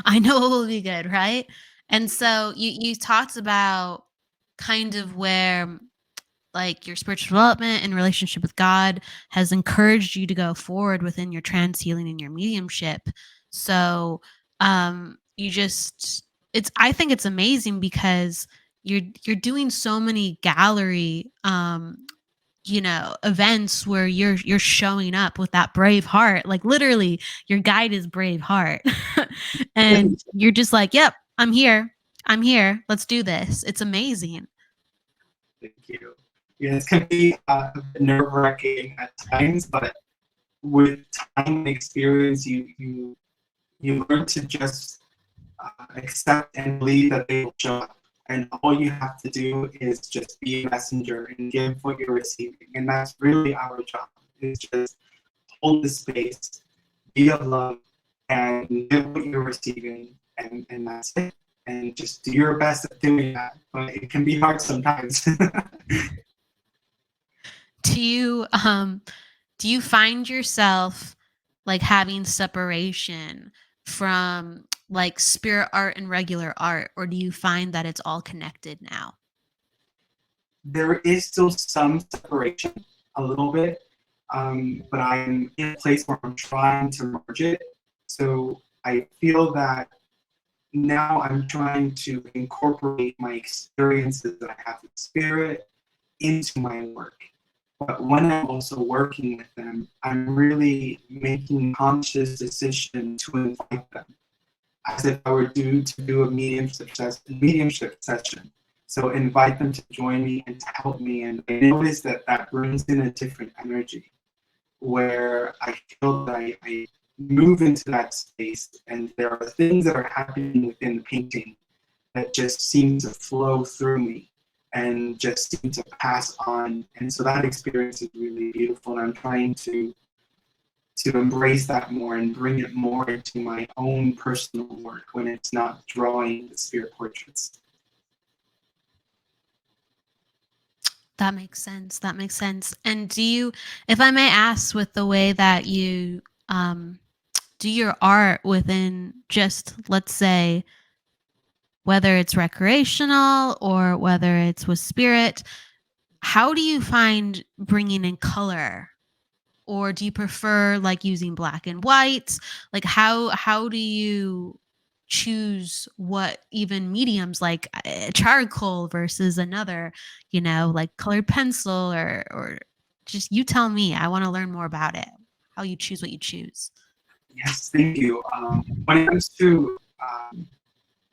I know it will be good, right? And so you talked about kind of where like your spiritual development and relationship with God has encouraged you to go forward within your trance healing and your mediumship. So you just I think it's amazing because you're doing so many gallery events where you're showing up with that brave heart. Like literally your guide is brave heart. And you're just like, yep, I'm here. I'm here. Let's do this. It's amazing. Thank you. Yeah, it can be a bit nerve-wracking at times, but with time and experience, you learn to just accept and believe that they will show up. And all you have to do is just be a messenger and give what you're receiving. And that's really our job, is just hold the space, be of love, and give what you're receiving. And that's it. And just do your best at doing that. But it can be hard sometimes. Do you find yourself like having separation from like spirit art and regular art, or do you find that it's all connected now? There is still some separation, a little bit, but I'm in a place where I'm trying to merge it. So I feel that now I'm trying to incorporate my experiences that I have with spirit into my work. But when I'm also working with them, I'm really making conscious decision to invite them, as if I were due to do a mediumship session. So invite them to join me and to help me. And I notice that that brings in a different energy where I feel that I move into that space and there are things that are happening within the painting that just seem to flow through me and just seem to pass on. And so that experience is really beautiful. And I'm trying to embrace that more and bring it more into my own personal work when it's not drawing the spirit portraits. That makes sense. That makes sense. And do you, if I may ask, with the way that you do your art within just, let's say, whether it's recreational or whether it's with spirit, how do you find bringing in color? Or do you prefer like using black and white? Like how do you choose what even mediums, like charcoal versus another, like colored pencil, or just you tell me. I want to learn more about it. How you choose what you choose. Yes, thank you. When it comes to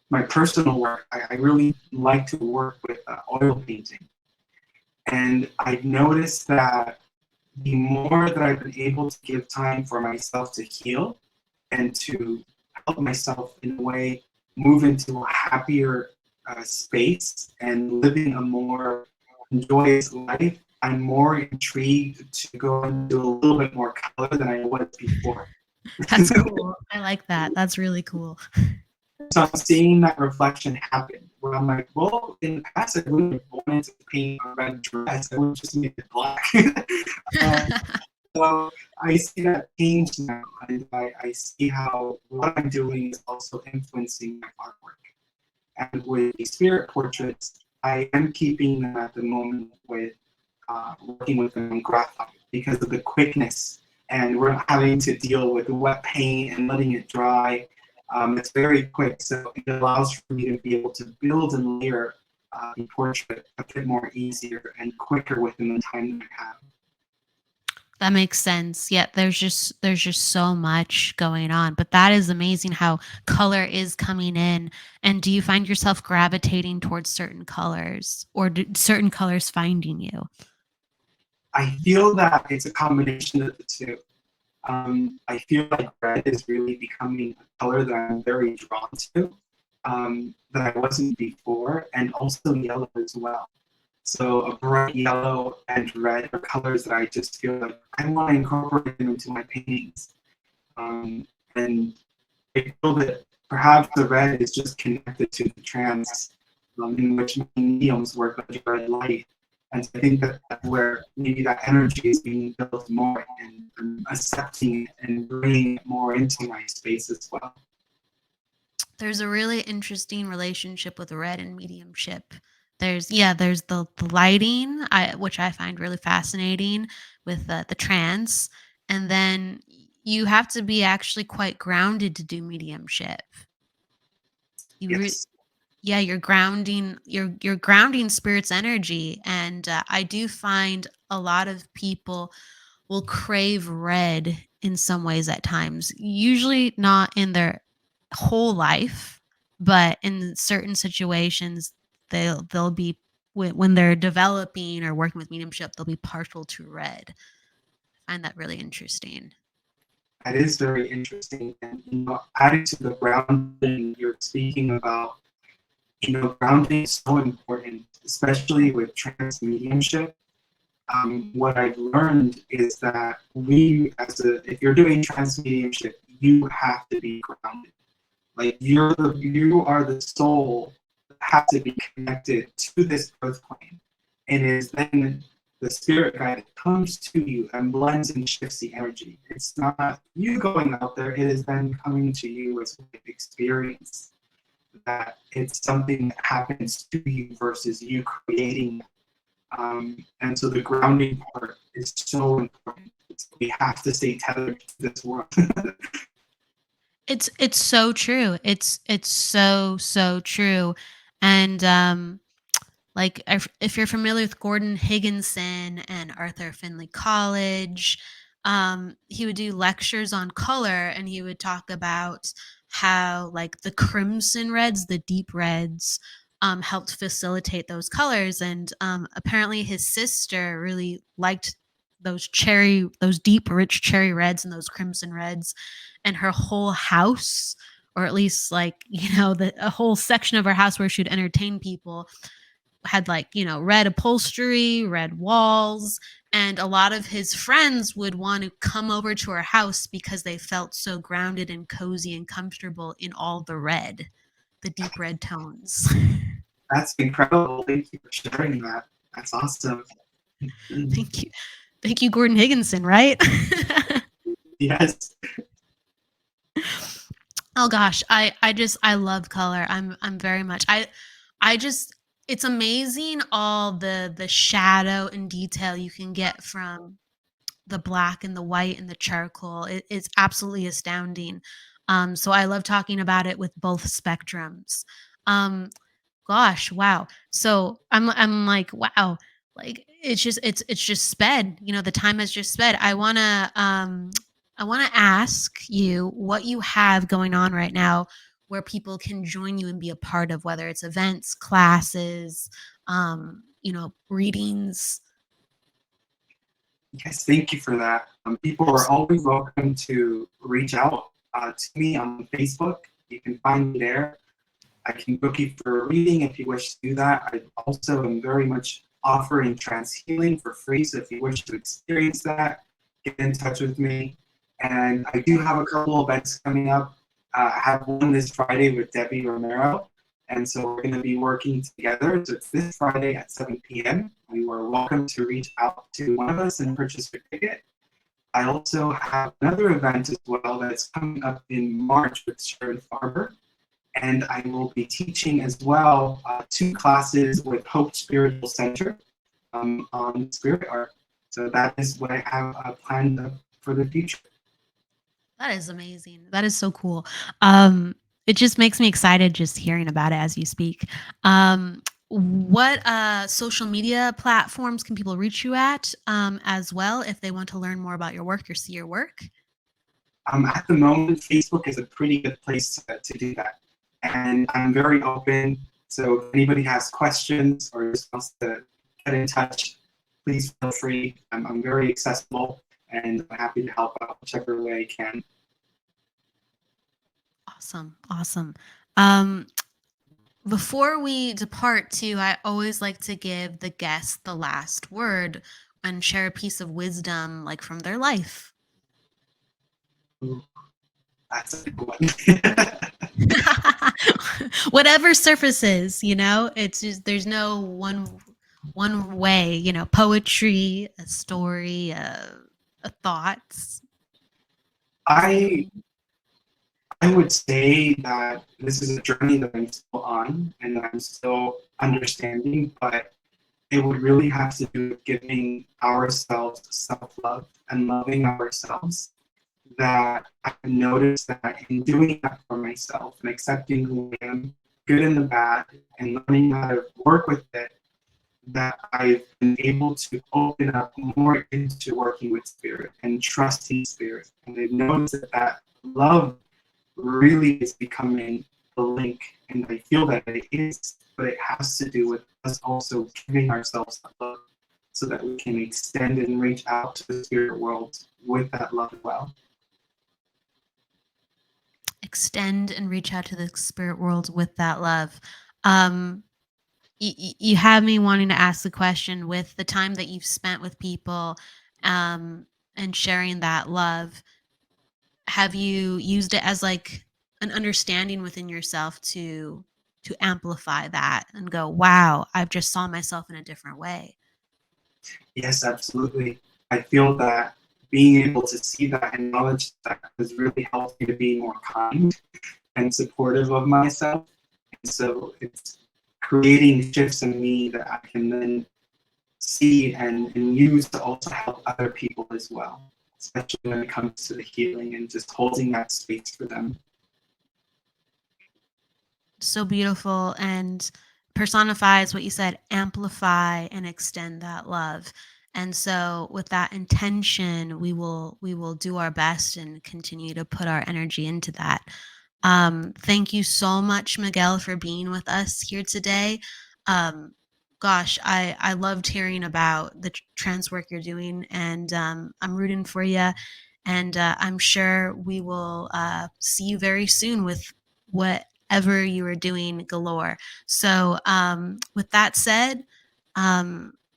my personal work, I really like to work with oil painting. And I've noticed that the more that I've been able to give time for myself to heal and to help myself in a way move into a happier space and living a more joyous life, I'm more intrigued to go into a little bit more color than I was before. That's cool. I like that. That's really cool. So I'm seeing that reflection happen where I'm like, well, in the past, I wouldn't have wanted to paint a red dress. I would just make it black. So I see that change now, and I see how what I'm doing is also influencing my artwork. And with the spirit portraits, I am keeping them at the moment with working with them on graphite because of the quickness, and we're not having to deal with wet paint and letting it dry. It's very quick, so it allows for me to be able to build and layer the portrait a bit more easier and quicker within the time that I have. That makes sense. Yeah, there's just so much going on, but that is amazing how color is coming in. And do you find yourself gravitating towards certain colors, or do certain colors finding you? I feel that it's a combination of the two. I feel like red is really becoming a color that I'm very drawn to, that I wasn't before, and also yellow as well. So a bright yellow and red are colors that I just feel like I want to incorporate them into my paintings. And I feel that perhaps the red is just connected to the trance, in which mediums work with red light. And I think that that's where maybe that energy is being built more, and I'm accepting it and bringing it more into my space as well. There's a really interesting relationship with red and mediumship There's the lighting, which I find really fascinating with the trance, and then you have to be actually quite grounded to do mediumship. You re- Yes, yeah, you're grounding spirit's energy, and I do find a lot of people will crave red in some ways at times. Usually not in their whole life, but in certain situations, they'll be when they're developing or working with mediumship, they'll be partial to red. I find that really interesting. that is very interesting. And adding to the grounding you're speaking about, grounding is so important, especially with trance mediumship. What I've learned is that if you're doing trance mediumship, you have to be grounded. Like you are the soul that has to be connected to this earth plane. And it is then the spirit guide that comes to you and blends and shifts the energy. It's not you going out there, it is then coming to you as an experience. That it's something that happens to you versus you creating. And so the grounding part is so important. We have to stay tethered to this world. It's so true. It's so true. And like if you're familiar with Gordon Higginson and Arthur Findlay College, he would do lectures on color, and he would talk about how like the crimson reds, the deep reds, helped facilitate those colors. And apparently his sister really liked those deep, rich cherry reds and those crimson reds, and her whole house, or at least like a whole section of her house where she'd entertain people, had like red upholstery, red walls, and a lot of his friends would want to come over to her house because they felt so grounded and cozy and comfortable in all the deep red tones. That's incredible. Thank you for sharing that. That's awesome. Thank you, Gordon Higginson, right? Yes. Oh gosh, I love color. I'm very much I just it's amazing all the shadow and detail you can get from the black and the white and the charcoal. It's absolutely astounding. So I love talking about it with both spectrums. Um, Gosh, wow. So I'm like, wow, like it's just sped. The time has just sped. I wanna ask you what you have going on right now where people can join you and be a part of, whether it's events, classes, readings. Yes, thank you for that. People are always welcome to reach out to me on Facebook. You can find me there. I can book you for a reading if you wish to do that. I also am very much offering trance healing for free. So if you wish to experience that, get in touch with me. And I do have a couple events coming up. I have one this Friday with Debbie Romero. And so we're going to be working together. So it's this Friday at 7 p.m. You are welcome to reach out to one of us and purchase your ticket. I also have another event as well that's coming up in March with Sharon Farber. And I will be teaching as well 2 classes with Hope Spiritual Center on spirit art. So that is what I have planned for the future. That is amazing. That is so cool. It just makes me excited just hearing about it as you speak. What social media platforms can people reach you at as well if they want to learn more about your work or see your work? At the moment, Facebook is a pretty good place to do that. And I'm very open. So if anybody has questions or just wants to get in touch, please feel free. I'm very accessible and I'm happy to help out whichever way I can. Awesome. Awesome. Um, Before we depart too, I always like to give the guest the last word and share a piece of wisdom like from their life. Ooh, that's a good one. Whatever surfaces, it's just there's no one way, poetry, a story, a thoughts. I I would say that this is a journey that I'm still on and that I'm still understanding, but it would really have to do with giving ourselves self-love and loving ourselves. That I've noticed that in doing that for myself and accepting who I am, good and the bad, and learning how to work with it, that I've been able to open up more into working with spirit and trusting spirit. And I've noticed that that love really is becoming the link, and I feel that it is, but it has to do with us also giving ourselves that love so that we can extend and reach out to the spirit world with that love as well. Extend and reach out to the spirit world with that love. You have me wanting to ask the question, with the time that you've spent with people and sharing that love, have you used it as like an understanding within yourself to amplify that and go, wow, I've just saw myself in a different way? Yes, absolutely. I feel that being able to see that and acknowledge that has really helped me to be more kind and supportive of myself. And so it's creating shifts in me that I can then see and use to also help other people as well, especially when it comes to the healing and just holding that space for them. So beautiful, and personifies what you said, amplify and extend that love. And so with that intention, we will do our best and continue to put our energy into that. Thank you so much, Miguel, for being with us here today. Gosh, I loved hearing about the trans work you're doing, and I'm rooting for you. And I'm sure we will see you very soon with whatever you are doing galore. So with that said,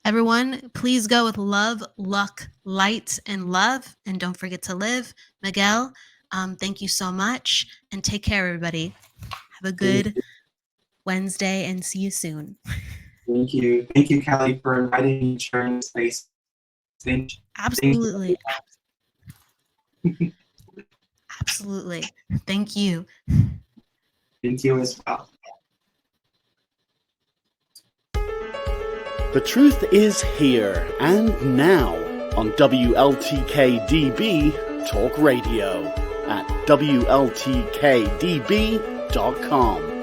everyone, please go with love, luck, light, and love. And don't forget to live. Miguel, thank you so much, and take care, everybody. Have a good Wednesday and see you soon. Thank you. Thank you, Kelly, for inviting me to share in this space. Absolutely. Absolutely. Thank you. Thank you as well. The truth is here and now on WLTKDB Talk Radio at WLTKDB.com.